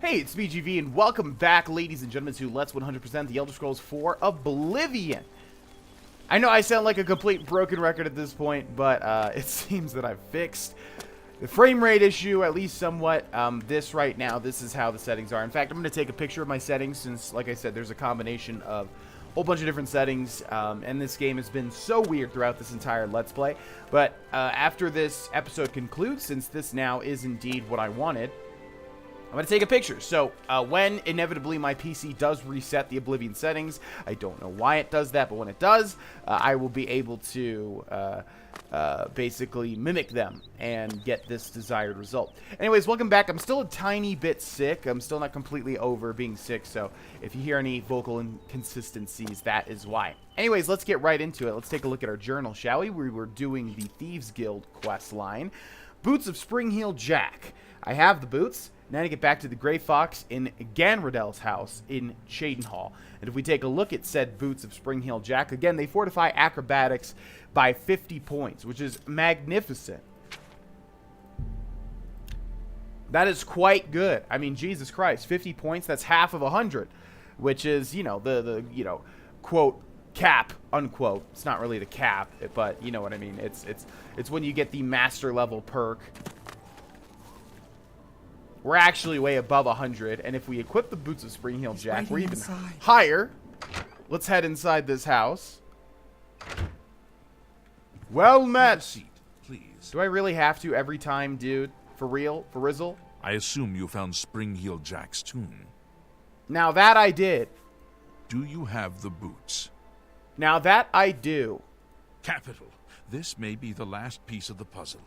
Hey, it's VGV, and welcome back, ladies and gentlemen, to Let's 100% The Elder Scrolls 4 Oblivion. I know I sound like a complete broken record at this point, but it seems that I've fixed the frame rate issue, at least somewhat. This right now, this is how the settings are. In fact, I'm going to take a picture of my settings since, like I said, there's a combination of a whole bunch of different settings, and this game has been so weird throughout this entire Let's Play. But after this episode concludes, since this now is indeed what I wanted, I'm going to take a picture. So when inevitably my PC does reset the Oblivion settings, I don't know why it does that, but when it does, I will be able to basically mimic them and get this desired result. Anyways, welcome back. I'm still a tiny bit sick. I'm still not completely over being sick, so if you hear any vocal inconsistencies, that is why. Anyways, let's get right into it. Let's take a look at our journal, shall we? We were doing the Thieves Guild quest line. Boots of Springheel Jack. I have the boots. Now to get back to the Grey Fox in Ganradel's house in Cheydinhal. And if we take a look at said Boots of Springheel Jack, again, they fortify acrobatics by 50 points, which is magnificent. That is quite good. I mean, Jesus Christ, 50 points, that's half of 100, which is, you know, the quote, cap, unquote. It's not really the cap, but you know what I mean. It's when you get the master level perk. We're actually way above 100, and if we equip the Boots of Springheel Jack, we're even higher. Let's head inside this house. Well met. Seat, please. Do I really have to every time, dude? For real? For Rizzle? I assume you found Springheel Jack's tomb. Now that I did. Do you have the boots? Now that I do. Capital. This may be the last piece of the puzzle.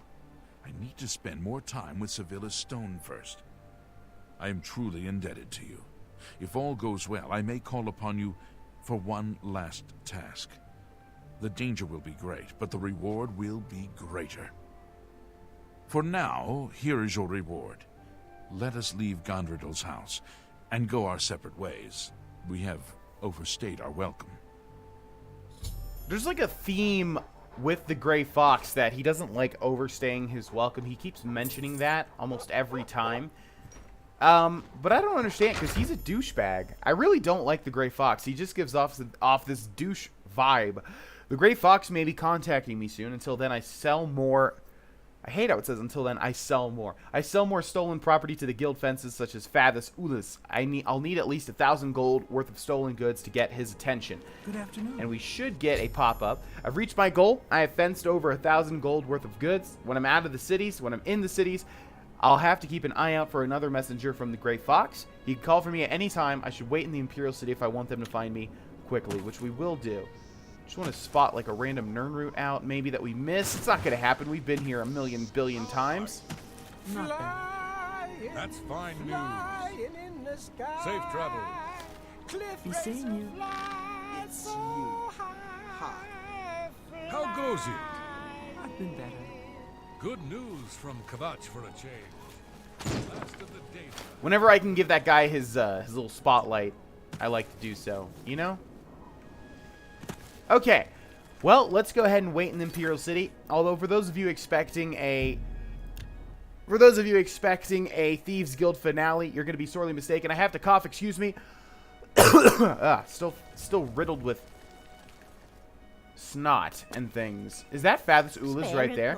I need to spend more time with Sevilla's stone first. I am truly indebted to you. If all goes well, I may call upon you for one last task. The danger will be great, but the reward will be greater. For now, here is your reward. Let us leave Ganradel's house and go our separate ways. We have overstayed our welcome. There's like a theme with the Grey Fox that he doesn't like overstaying his welcome. He keeps mentioning that almost every time. But I don't understand, because he's a douchebag. I really don't like the Grey Fox. He just gives off this douche vibe. The Grey Fox may be contacting me soon. Until then, I sell more. I hate how it says until then I sell more. I sell more stolen property to the guild fences such as Fathus Ulis. I'll need at least 1,000 gold worth of stolen goods to get his attention. Good afternoon. And we should get a pop-up. I've reached my goal. I have fenced over 1,000 gold worth of goods. When I'm out of the cities, when I'm in the cities, I'll have to keep an eye out for another messenger from the Grey Fox. He can call for me at any time. I should wait in the Imperial City if I want them to find me quickly, which we will do. Just want to spot like a random Nern route out, maybe that we missed. It's not going to happen. We've been here a million billion times. Not bad. That's fine news. Safe travel. He's seeing you. It's you. Hi. How goes it? I've been better. Good news from Kvatch for a change. Last of the day. Whenever I can give that guy his little spotlight, I like to do so, you know? Okay, well, let's go ahead and wait in the Imperial City. Although for those of you expecting a Thieves Guild finale, you're going to be sorely mistaken. I have to cough, excuse me. Still riddled with snot and things. Is that Fathus Ulis right there?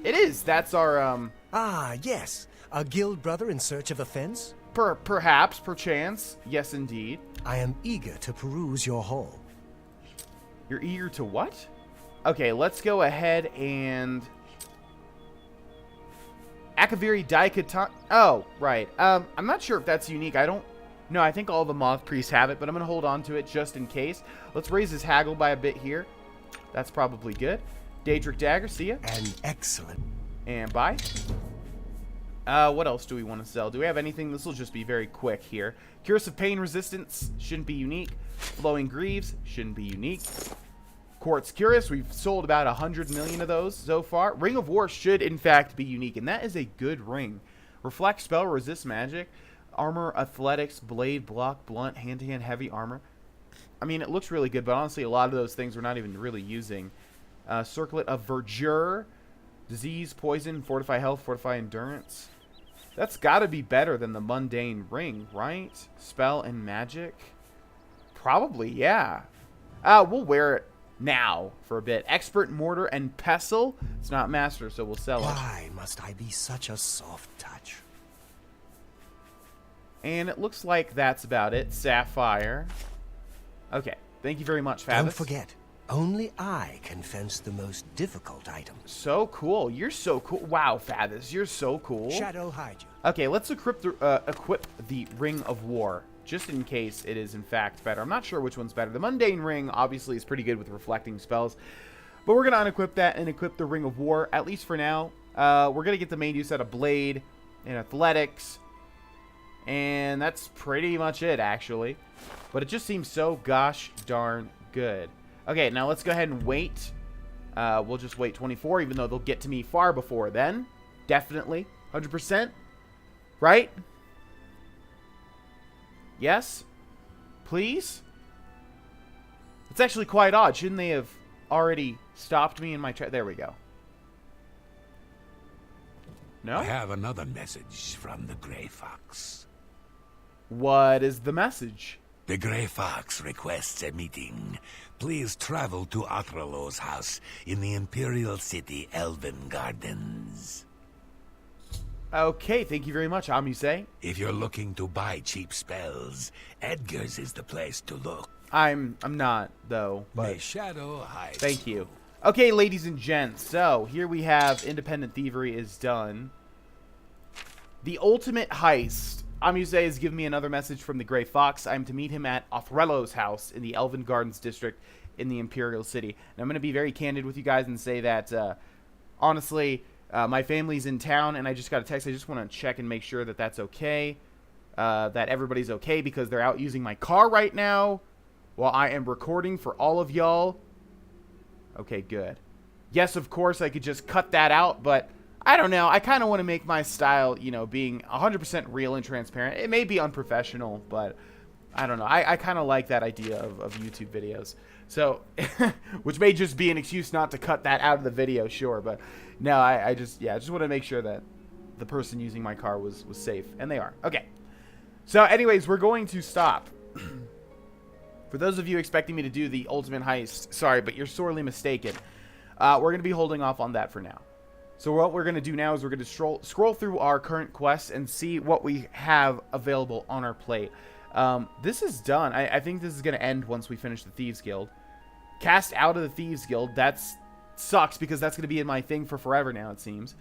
It is. That's our Ah, yes. A guild brother in search of a fence? perhaps, perchance. Yes, indeed. I am eager to peruse your hall. You're eager to what? Okay, let's go ahead and Akaviri Daikatan. Oh, right. I'm not sure if that's unique. No, I think all the Moth Priests have it, but I'm going to hold on to it just in case. Let's raise his haggle by a bit here. That's probably good. Daedric Dagger, see ya. An excellent. And buy. What else do we want to sell? Do we have anything? This will just be very quick here. Curse of Pain Resistance shouldn't be unique. Flowing Greaves shouldn't be unique. Quartz Curious, we've sold about 100 million of those so far. Ring of War should, in fact, be unique, and that is a good ring. Reflect Spell, Resist Magic. Armor, Athletics, Blade, Block, Blunt, Hand-to-Hand, Heavy Armor. I mean, it looks really good, but honestly, a lot of those things we're not even really using. Circlet of Verdure. Disease, Poison, Fortify Health, Fortify Endurance. That's got to be better than the mundane ring, right? Spell and magic? Probably, yeah. We'll wear it now for a bit. Expert mortar and pestle. It's not master, so we'll sell it. Why must I be such a soft touch? And it looks like that's about it. Sapphire. Okay. Thank you very much, Fathis. Don't forget, only I can fence the most difficult items. So cool. You're so cool. Wow, Fathis, you're so cool. Shadow hide you. Okay, let's equip the Ring of War, just in case it is in fact better. I'm not sure which one's better. The Mundane Ring obviously is pretty good with reflecting spells, but we're going to unequip that and equip the Ring of War, at least for now. We're going to get the main use out of Blade and Athletics, and that's pretty much it, actually. But it just seems so gosh darn good. Okay, now let's go ahead and wait. We'll just wait 24, even though they'll get to me far before then. Definitely. 100%. Right? Yes? Please? It's actually quite odd. Shouldn't they have already stopped me in my track? There we go. No? I have another message from the Grey Fox. What is the message? The Grey Fox requests a meeting. Please travel to Atralo's house in the Imperial City Elven Gardens. Okay, thank you very much, Amuse. If you're looking to buy cheap spells, Edgar's is the place to look. I'm not, though, May but shadow hide. thank you. Okay, ladies and gents, so here we have Independent Thievery is done. The ultimate heist. Amuse has given me another message from the Grey Fox. I'm to meet him at Othrello's house in the Elven Gardens district in the Imperial City. And I'm going to be very candid with you guys and say that, honestly, my family's in town, and I just got a text. I just want to check and make sure that that's okay, that everybody's okay, because they're out using my car right now while I am recording for all of y'all. Okay, good. Yes, of course, I could just cut that out, but I don't know. I kind of want to make my style, you know, being 100% real and transparent. It may be unprofessional, but I don't know. I kind of like that idea of YouTube videos. So, which may just be an excuse not to cut that out of the video, sure. But no, I just want to make sure that the person using my car was safe. And they are. Okay. So anyways, we're going to stop. For those of you expecting me to do the ultimate heist, sorry, but you're sorely mistaken. We're going to be holding off on that for now. So what we're going to do now is we're going to scroll through our current quests and see what we have available on our plate. This is done. I think this is going to end once we finish the Thieves Guild. Cast out of the Thieves Guild. That sucks because that's going to be in my thing for forever now, it seems.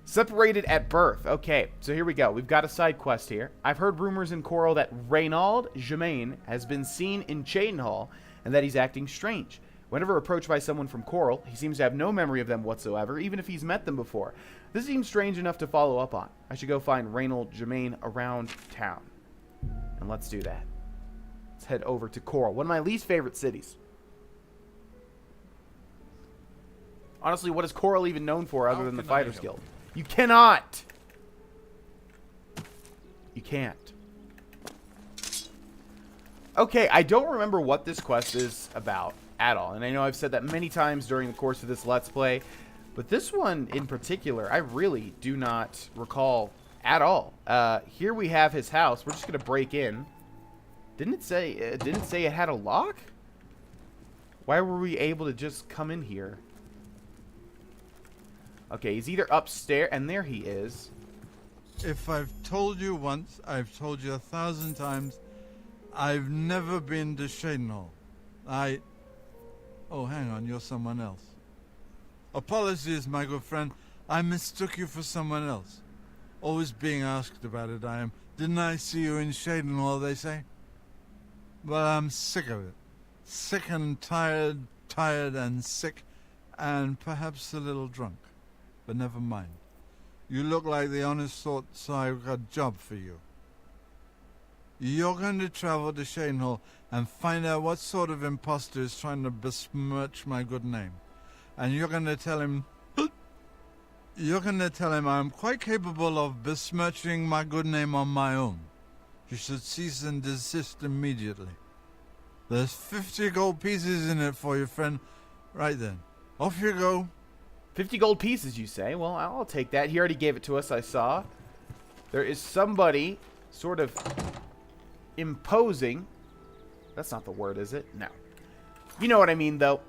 Separated at birth. Okay, so here we go. We've got a side quest here. I've heard rumors in Coral that Reynald, Jemaine, has been seen in Cheydinhal and that he's acting strange. Whenever approached by someone from Coral, he seems to have no memory of them whatsoever, even if he's met them before. This seems strange enough to follow up on. I should go find Reynald, Jemaine around town. And let's do that. Let's head over to Coral, one of my least favorite cities. Honestly, what is Coral even known for other than the Fighters Guild? You cannot! You can't. Okay, I don't remember what this quest is about at all. And I know I've said that many times during the course of this Let's Play. But this one in particular, I really do not recall at all. Here we have his house. We're just going to break in. Didn't it say it had a lock? Why were we able to just come in here? Okay, he's either upstairs, and there he is. If I've told you once, I've told you 1,000 times, I've never been to Cheydinhal. Oh, hang on, you're someone else. Apologies, my good friend. I mistook you for someone else. Always being asked about it, I am. Didn't I see you in Cheydinhal, they say? Well, I'm sick of it. Sick and tired and sick, and perhaps a little drunk. But never mind. You look like the honest sort, so I've got a job for you. You're going to travel to Cheydinhal and find out what sort of imposter is trying to besmirch my good name. And you're going to tell him... I'm quite capable of besmirching my good name on my own. You should cease and desist immediately. There's 50 gold pieces in it for you, friend. Right then. Off you go. 50 gold pieces, you say? Well, I'll take that. He already gave it to us, I saw. There is somebody sort of imposing. That's not the word, is it? No. You know what I mean, though.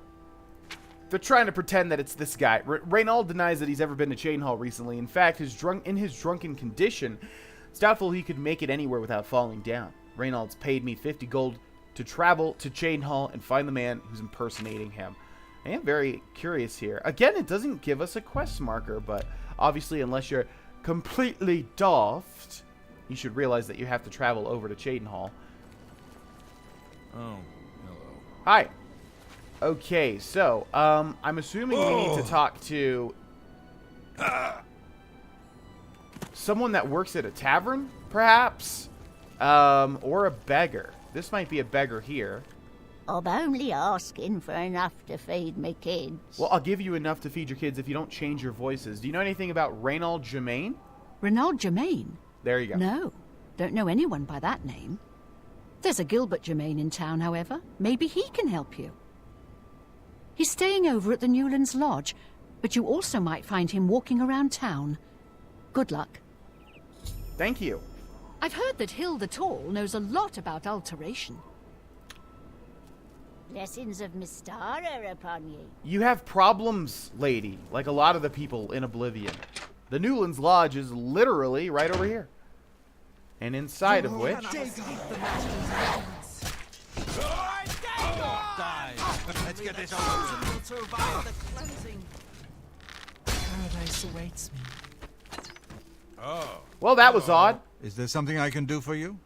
They're trying to pretend that it's this guy. Reynald denies that he's ever been to Chain Hall recently. In fact, in his drunken condition, it's doubtful he could make it anywhere without falling down. Reynald's paid me 50 gold to travel to Chain Hall and find the man who's impersonating him. I am very curious here. Again, it doesn't give us a quest marker, but obviously unless you're completely daft, you should realize that you have to travel over to Chain Hall. Oh, hello. Hi. Okay, so, I'm assuming we need to talk to someone that works at a tavern, perhaps? Or a beggar. This might be a beggar here. I'm only asking for enough to feed me kids. Well, I'll give you enough to feed your kids if you don't change your voices. Do you know anything about Reynald Jemaine? Reynald Jemaine? There you go. No, don't know anyone by that name. There's a Gilbert Jemaine in town, however. Maybe he can help you. He's staying over at the Newlands Lodge, but you also might find him walking around town. Good luck. Thank you. I've heard that Hill the Tall knows a lot about alteration. Blessings of Mystara upon ye. You have problems, lady, like a lot of the people in Oblivion. The Newlands Lodge is literally right over here. And inside of which... Let's get this over. Paradise awaits me. Oh. Well, that was odd. Is there something I can do for you?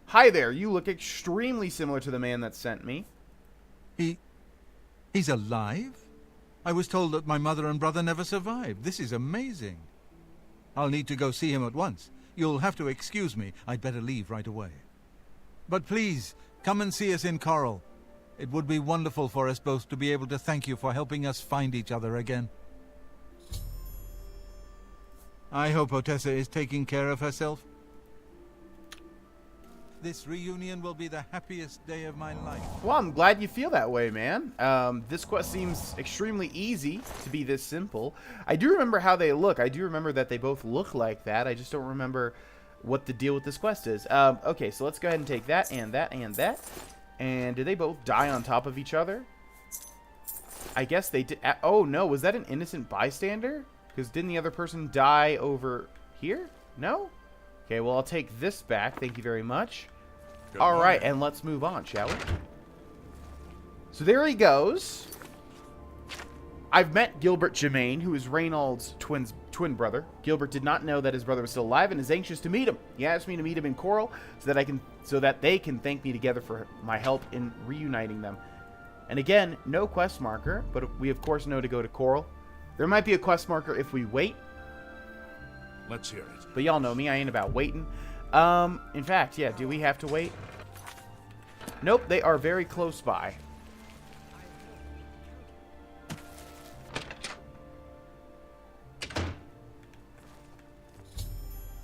Hi there, you look extremely similar to the man that sent me. He's alive? I was told that my mother and brother never survived. This is amazing. I'll need to go see him at once. You'll have to excuse me. I'd better leave right away. But please, come and see us in Coral. It would be wonderful for us both to be able to thank you for helping us find each other again. I hope Otessa is taking care of herself. This reunion will be the happiest day of my life. Well, I'm glad you feel that way, man. This quest seems extremely easy to be this simple. I do remember how they look. I do remember that they both look like that. I just don't remember what the deal with this quest is. Okay, so let's go ahead and take that and that and that. And did they both die on top of each other? I guess they did. Oh, no. Was that an innocent bystander? Because didn't the other person die over here? No? Okay, well, I'll take this back. Thank you very much. All right, and let's move on, shall we? So there he goes. I've met Gilbert Jemaine, who is Reynald's twin brother. Gilbert did not know that his brother was still alive and is anxious to meet him. He asked me to meet him in Coral so that they can thank me together for my help in reuniting them. And again, no quest marker, but we of course know to go to Coral. There might be a quest marker if we wait. Let's hear it. But y'all know me, I ain't about waiting. In fact, yeah, do we have to wait? Nope, they are very close by.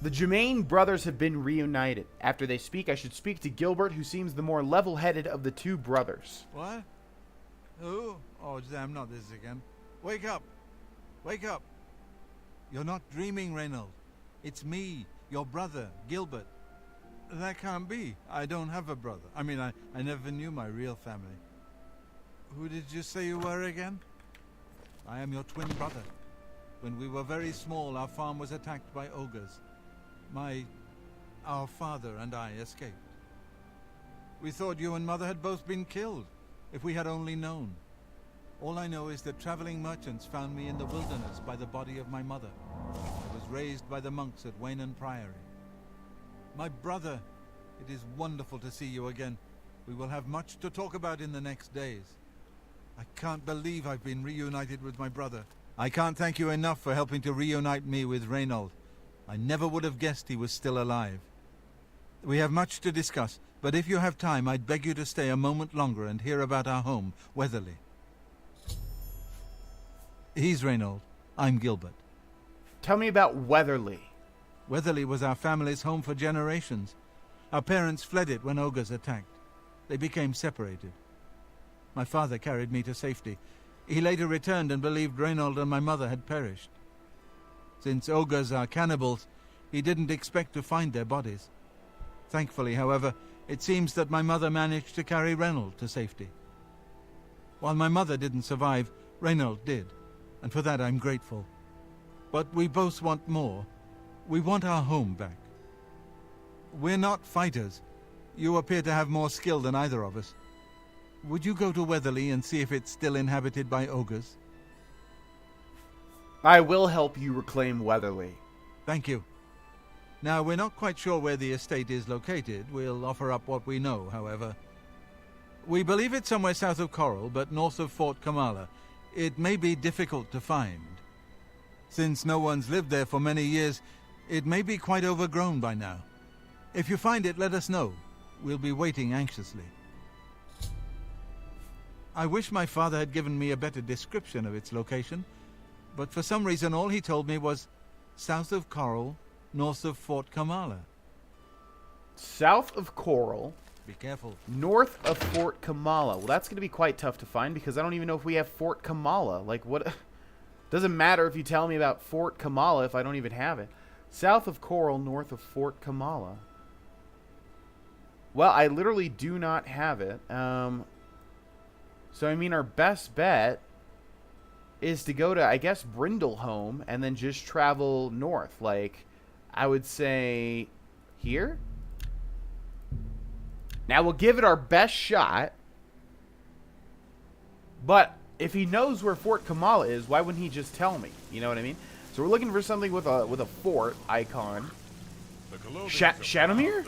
The Jemaine brothers have been reunited. After they speak, I should speak to Gilbert, who seems the more level-headed of the two brothers. What? Who? Oh, damn, not this again. Wake up! Wake up! You're not dreaming, Reynald. It's me, your brother, Gilbert. That can't be. I don't have a brother. I mean, I never knew my real family. Who did you say you were again? I am your twin brother. When we were very small, our farm was attacked by ogres. Our father and I escaped. We thought you and Mother had both been killed, if we had only known. All I know is that traveling merchants found me in the wilderness by the body of my mother. I was raised by the monks at Waynan Priory. My brother, it is wonderful to see you again. We will have much to talk about in the next days. I can't believe I've been reunited with my brother. I can't thank you enough for helping to reunite me with Reynald. I never would have guessed he was still alive. We have much to discuss, but if you have time, I'd beg you to stay a moment longer and hear about our home, Weatherly. He's Reynald. I'm Gilbert. Tell me about Weatherly. Weatherly was our family's home for generations. Our parents fled it when ogres attacked. They became separated. My father carried me to safety. He later returned and believed Reynald and my mother had perished. Since ogres are cannibals, He didn't expect to find their bodies. Thankfully, however, it seems that my mother managed to carry Reynald to safety. While my mother didn't survive, Reynald did, and for that I'm grateful. But we both want more. We want our home back. We're not fighters. You appear to have more skill than either of us. Would you go to Weatherly and see if it's still inhabited by ogres? I will help you reclaim Weatherly. Thank you. Now, we're not quite sure where the estate is located. We'll offer up what we know, however. We believe it's somewhere south of Coral, but north of Fort Kamala. It may be difficult to find. Since no one's lived there for many years, it may be quite overgrown by now. If you find it, let us know. We'll be waiting anxiously. I wish my father had given me a better description of its location, but for some reason all he told me was south of Coral, north of Fort Kamala. South of Coral. Be careful. North of Fort Kamala. Well, that's going to be quite tough to find because I don't even know if we have Fort Kamala. Like, what? Doesn't matter if you tell me about Fort Kamala if I don't even have it. South of Coral, north of Fort Kamala. Well, I literally do not have it. So, I mean, our best bet is to go to, I guess, Brindleholme and then just travel north. Like, I would say here. Now, we'll give it our best shot. But if he knows where Fort Kamala is, why wouldn't he just tell me? You know what I mean? So we're looking for something with a fort icon. Shadowmere?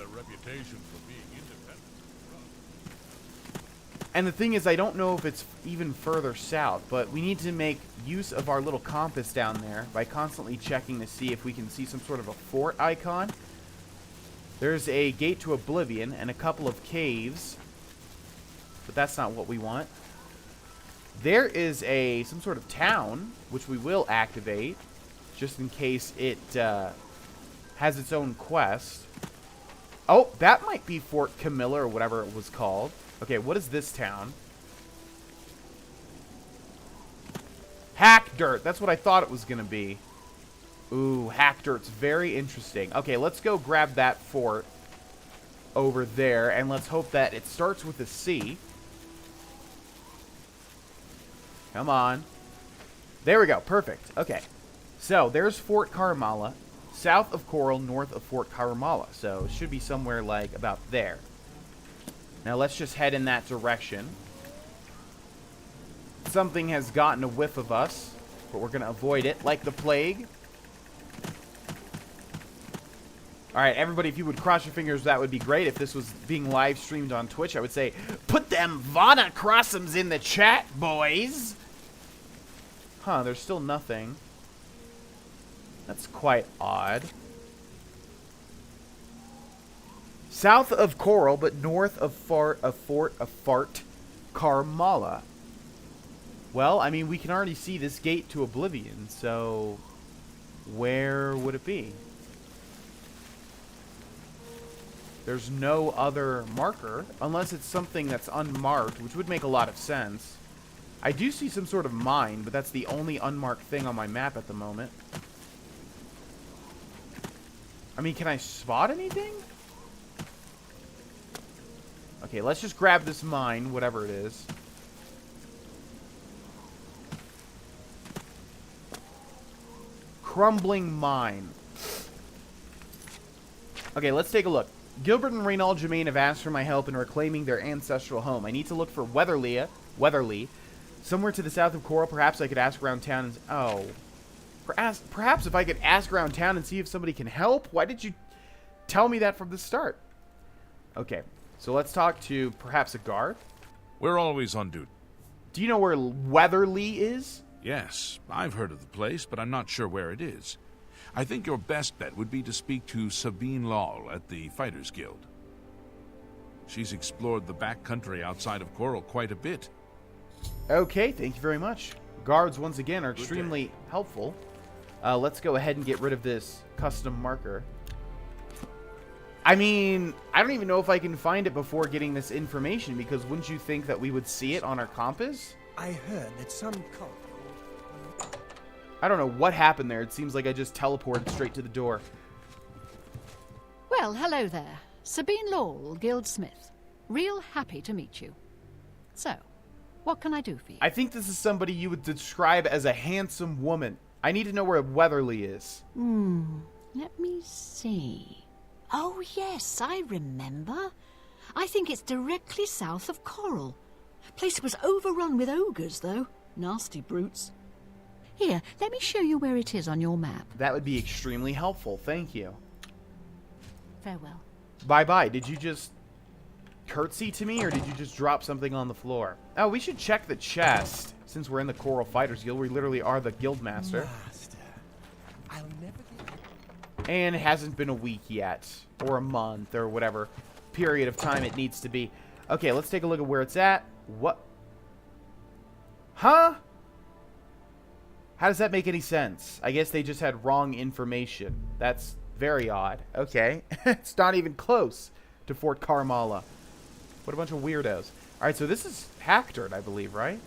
And the thing is, I don't know if it's even further south, but we need to make use of our little compass down there by constantly checking to see if we can see some sort of a fort icon. There's a gate to Oblivion and a couple of caves, but that's not what we want. There is some sort of town, which we will activate, just in case it has its own quest. Oh, that might be Fort Camilla or whatever it was called. Okay, what is this town? Hackdirt. That's what I thought it was going to be. Ooh, Hackdirt's very interesting. Okay, let's go grab that fort over there, and let's hope that it starts with a C. Come on. There we go. Perfect. Okay. So, there's Fort Caramala, south of Coral, north of Fort Caramala. So, it should be somewhere, like, about there. Now, let's just head in that direction. Something has gotten a whiff of us, but we're going to avoid it like the plague. Alright, everybody, if you would cross your fingers, that would be great. If this was being live streamed on Twitch, I would say, put them Vana crossums in the chat, boys! Huh, there's still nothing. That's quite odd. South of Coral, but north of Fort Caramala. Well, I mean, we can already see this gate to Oblivion, so where would it be? There's no other marker, unless it's something that's unmarked, which would make a lot of sense. I do see some sort of mine, but that's the only unmarked thing on my map at the moment. I mean, can I spot anything? Okay, let's just grab this mine, whatever it is. Crumbling mine. Okay, let's take a look. Gilbert and Reynald Jemaine have asked for my help in reclaiming their ancestral home. I need to look for Weatherly, somewhere to the south of Coral. Perhaps I could ask around town and... Perhaps if I could ask around town and see if somebody can help? Why did you tell me that from the start? Okay, so let's talk to perhaps a guard. We're always on duty. Do you know where Weatherly is? Yes, I've heard of the place, but I'm not sure where it is. I think your best bet would be to speak to Sabine Lal at the Thieves Guild. She's explored the backcountry outside of Coral quite a bit. Okay, thank you very much. Guards, once again, are extremely helpful. Let's go ahead and get rid of this custom marker. I mean, I don't even know if I can find it before getting this information, because wouldn't you think that we would see it on our compass? I heard that some cult... I don't know what happened there. It seems like I just teleported straight to the door. Well, hello there. Sabine Lowell, Guildsmith. Real happy to meet you. So, what can I do for you? I think this is somebody you would describe as a handsome woman. I need to know where Weatherly is. Let me see. Oh, yes, I remember. I think it's directly south of Coral. Place was overrun with ogres, though. Nasty brutes. Here, let me show you where it is on your map. That would be extremely helpful. Thank you. Farewell. Bye-bye. Did you just curtsy to me, or did you just drop something on the floor? Oh, we should check the chest. Since we're in the Coral Fighters Guild, we literally are the guild master. Master, I'll never get... And it hasn't been a week yet, or a month, or whatever period of time it needs to be. Okay, let's take a look at where it's at. What? Huh? How does that make any sense? I guess they just had wrong information. That's very odd. Okay. It's not even close to Fort Carmala. What a bunch of weirdos. Alright, so this is Hackdirt, I believe, right?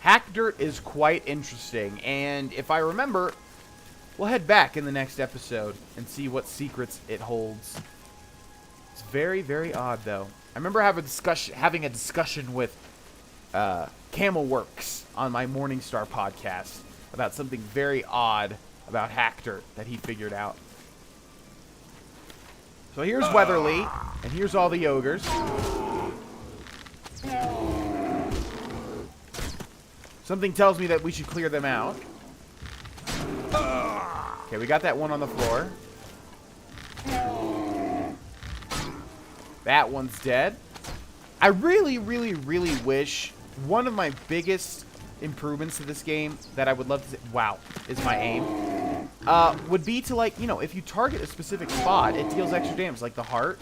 Hackdirt is quite interesting, and if I remember, we'll head back in the next episode and see what secrets it holds. It's very, very odd, though. I remember having a discussion with Camelworks on my Morningstar podcast about something very odd about Hackdirt that he figured out. So here's Weatherly, and here's all the ogres. Something tells me that we should clear them out. Okay, we got that one on the floor. That one's dead. I really, really, really wish one of my biggest improvements to this game that I would love to see, wow, is my aim, would be to, like, you know, if you target a specific spot, it deals extra damage, like the heart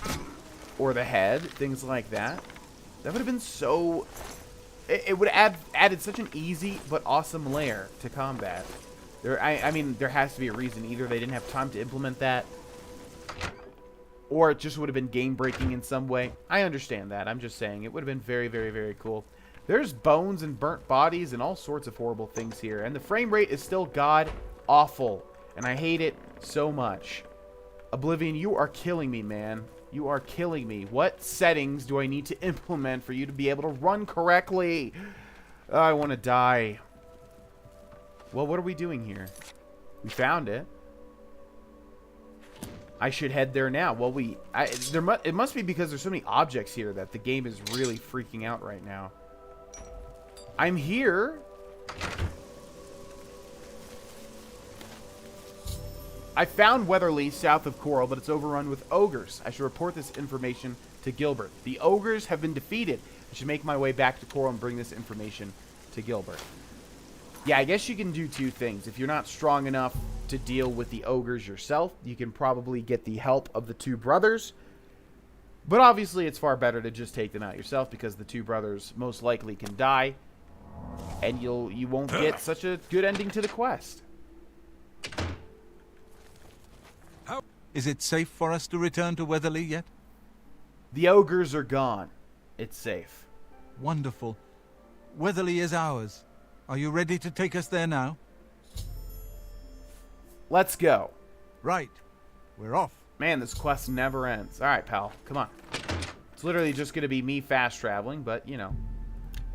or the head, things like that. That would have been so... It would have added such an easy but awesome layer to combat. I mean, there has to be a reason. Either they didn't have time to implement that, or it just would have been game-breaking in some way. I understand that. I'm just saying it would have been very, very, very cool. There's bones and burnt bodies and all sorts of horrible things here. And the frame rate is still god-awful. And I hate it so much. Oblivion, you are killing me, man. You are killing me. What settings do I need to implement for you to be able to run correctly? I want to die. Well, what are we doing here? We found it. I should head there now. Well, it must be because there's so many objects here that the game is really freaking out right now. I'm here. I found Weatherly south of Coral, but it's overrun with ogres. I should report this information to Gilbert. The ogres have been defeated. I should make my way back to Coral and bring this information to Gilbert. Yeah, I guess you can do two things. If you're not strong enough to deal with the ogres yourself, you can probably get the help of the two brothers. But obviously, it's far better to just take them out yourself, because the two brothers most likely can die, and you won't get such a good ending to the quest. Is it safe for us to return to Weatherly yet? The ogres are gone. It's safe. Wonderful. Weatherly is ours. Are you ready to take us there now? Let's go. Right. We're off. Man, this quest never ends. Alright, pal. Come on. It's literally just going to be me fast traveling, but, you know.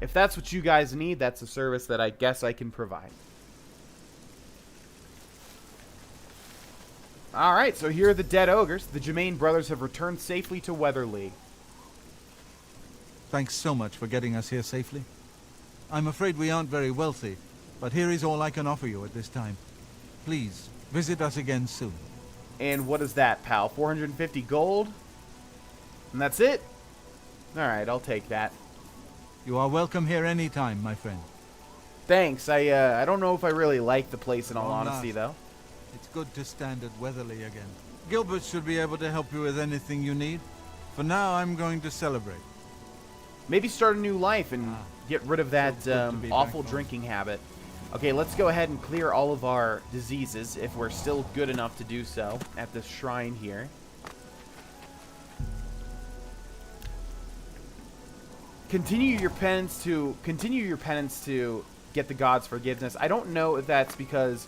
If that's what you guys need, that's a service that I guess I can provide. Alright, so here are the dead ogres. The Jemaine brothers have returned safely to Weatherly. Thanks so much for getting us here safely. I'm afraid we aren't very wealthy, but here is all I can offer you at this time. Please, visit us again soon. And what is that, pal? 450 gold? And that's it? Alright, I'll take that. You are welcome here anytime, my friend. Thanks. I don't know if I really like the place in all honesty, though. It's good to stand at Weatherly again. Gilbert should be able to help you with anything you need. For now, I'm going to celebrate. Maybe start a new life and get rid of that awful drinking habit. Okay, let's go ahead and clear all of our diseases, if we're still good enough to do so, at this shrine here. Continue your penance to get the god's forgiveness. I don't know if that's because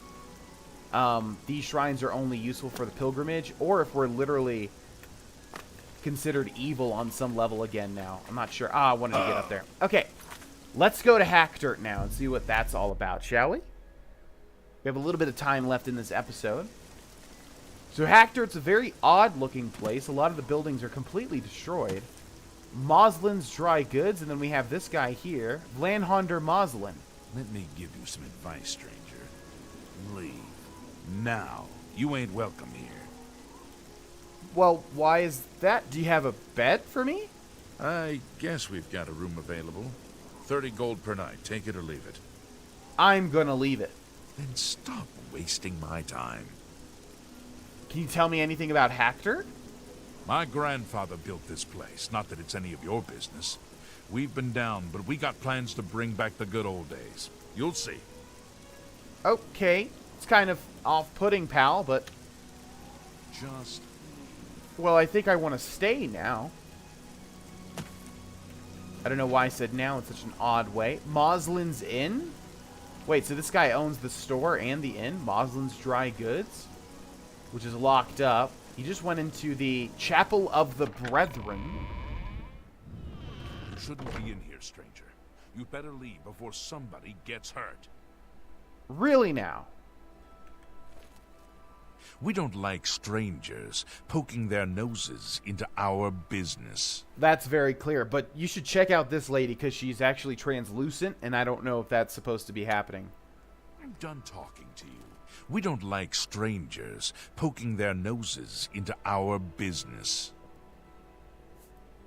these shrines are only useful for the pilgrimage, or if we're literally considered evil on some level again now. I'm not sure. I wanted to get up there. Okay, let's go to Hackdirt now and see what that's all about, shall we? We have a little bit of time left in this episode. So Hackdirt's a very odd-looking place. A lot of the buildings are completely destroyed. Moslin's Dry Goods, and then we have this guy here, Vlanhonder Moslin. Let me give you some advice, stranger. Leave. Now. You ain't welcome here. Well, why is that? Do you have a bed for me? I guess we've got a room available. 30 gold per night. Take it or leave it. I'm gonna leave it. Then stop wasting my time. Can you tell me anything about Hackdirt? My grandfather built this place. Not that it's any of your business. We've been down, but we got plans to bring back the good old days. You'll see. Okay. It's kind of off-putting, pal, but... Just... Well, I think I want to stay now. I don't know why I said now in such an odd way. Moslin's Inn? Wait, so this guy owns the store and the inn? Moslin's Dry Goods? Which is locked up. He just went into the Chapel of the Brethren. You shouldn't be in here, stranger. You better leave before somebody gets hurt. Really now? We don't like strangers poking their noses into our business. That's very clear, but you should check out this lady because she's actually translucent, and I don't know if that's supposed to be happening. I'm done talking to you. We don't like strangers poking their noses into our business.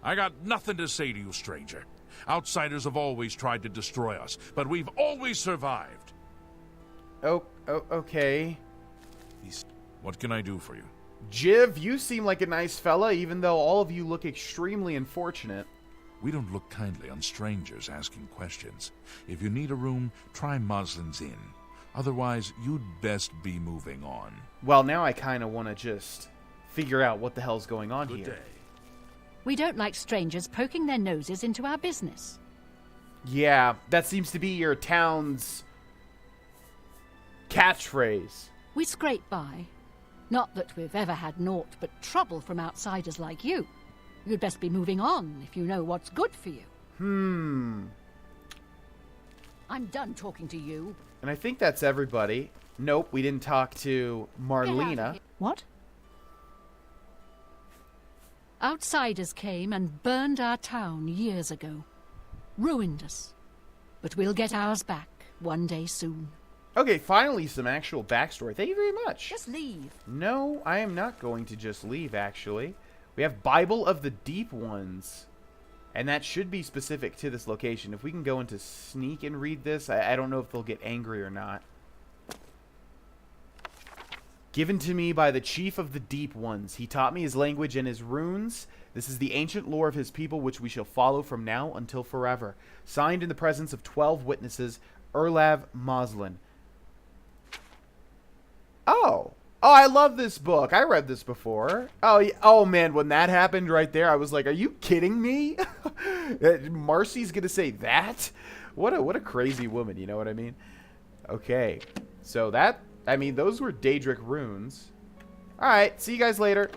I got nothing to say to you, stranger. Outsiders have always tried to destroy us, but we've always survived. Oh, okay. What can I do for you? Jiv, you seem like a nice fella, even though all of you look extremely unfortunate. We don't look kindly on strangers asking questions. If you need a room, try Moslin's Inn. Otherwise, you'd best be moving on. Well, now I kind of want to just figure out what the hell's going on here. Good day. We don't like strangers poking their noses into our business. Yeah, that seems to be your town's catchphrase. We scrape by. Not that we've ever had naught but trouble from outsiders like you. You'd best be moving on if you know what's good for you. I'm done talking to you. And I think that's everybody. Nope, we didn't talk to Marlena. What? Outsiders came and burned our town years ago. Ruined us. But we'll get ours back one day soon. Okay, finally some actual backstory. Thank you very much. Just leave. No, I am not going to just leave, actually. We have Bible of the Deep Ones. And that should be specific to this location. If we can go into sneak and read this, I don't know if they'll get angry or not. Given to me by the chief of the Deep Ones. He taught me his language and his runes. This is the ancient lore of his people, which we shall follow from now until forever. Signed in the presence of 12 witnesses, Erlav Moslin. Oh, I love this book. I read this before. Oh man, when that happened right there, I was like, are you kidding me? Marcy's going to say that? What a crazy woman, you know what I mean? Okay, so those were Daedric runes. All right, see you guys later.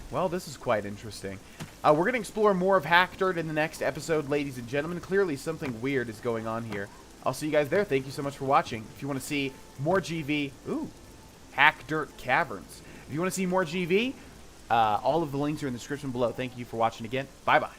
Well, this is quite interesting. We're going to explore more of Hackdirt in the next episode, ladies and gentlemen. Clearly something weird is going on here. I'll see you guys there. Thank you so much for watching. If you want to see more GV, Hackdirt Caverns. If you want to see more GV, all of the links are in the description below. Thank you for watching again. Bye-bye.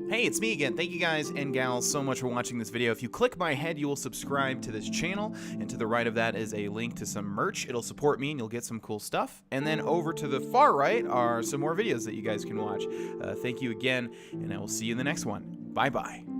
Hey, it's me again. Thank you guys and gals so much for watching this video. If you click my head, you will subscribe to this channel, and to the right of that is a link to some merch. It'll support me and you'll get some cool stuff. And then over to the far right are some more videos that you guys can watch. Thank you again, and I will see you in the next one. Bye-bye.